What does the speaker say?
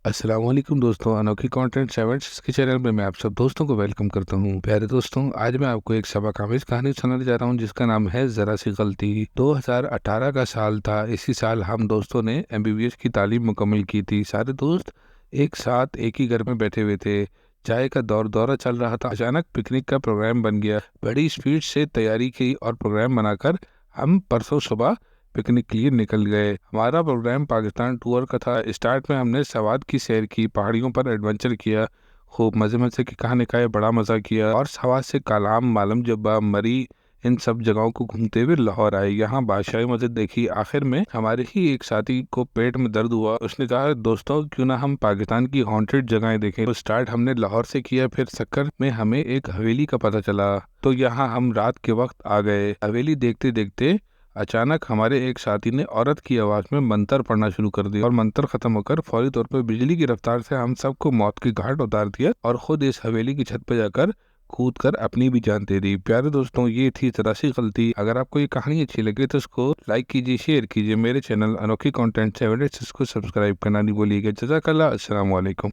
अस्सलाम वालेकुम दोस्तों, अनोखी कंटेंट सेवन के चैनल में मैं आप सब दोस्तों को वेलकम करता हूँ। प्यारे दोस्तों, आज मैं आपको एक सबक आमेज कहानी सुनाने जा रहा हूँ जिसका नाम है ज़रा सी गलती। 2018 का साल था। इसी साल हम दोस्तों ने एमबीबीएस की तालीम मुकम्मल की थी। सारे दोस्त एक साथ एक ही घर में बैठे हुए थे। चाय का दौरा चल रहा था। अचानक पिकनिक का प्रोग्राम बन गया। बड़ी स्पीड से तैयारी की और प्रोग्राम बनाकर हम परसों सुबह पिकनिक के लिए निकल गए। हमारा प्रोग्राम पाकिस्तान टूर का था। स्टार्ट में हमने सवात की सैर की, पहाड़ियों पर एडवेंचर किया, खूब मज़े की कहानी खाए, बड़ा मज़ा किया और सवात से कालाम, मालम जब्बा, मरी, इन सब जगहों को घूमते हुए लाहौर आए। यहाँ बादशाही मस्जिद देखी। आखिर में हमारे ही एक साथी को पेट में दर्द हुआ। उसने कहा, दोस्तों क्यों ना हम पाकिस्तान की हॉन्टेड जगहें देखें। तो स्टार्ट हमने लाहौर से किया। फिर सक्कर में हमें एक हवेली का पता चला, तो यहाँ हम रात के वक्त आ गए। हवेली देखते देखते अचानक हमारे एक साथी ने औरत की आवाज़ में मंतर पढ़ना शुरू कर दिया और मंतर खत्म होकर फौरी तौर पर बिजली की रफ्तार से हम सबको मौत के घाट उतार दिया और खुद इस हवेली की छत पर जाकर कूद कर अपनी भी जान दे दी। प्यारे दोस्तों, ये थी जरा सी गलती। अगर आपको ये कहानी अच्छी लगे तो इसको लाइक कीजिए, शेयर कीजिए। मेरे चैनल अनोखी कंटेंट 76 को सब्सक्राइब करना नहीं भूलिएगा। जज़ाकल्लाह। अस्सलाम वालेकुम।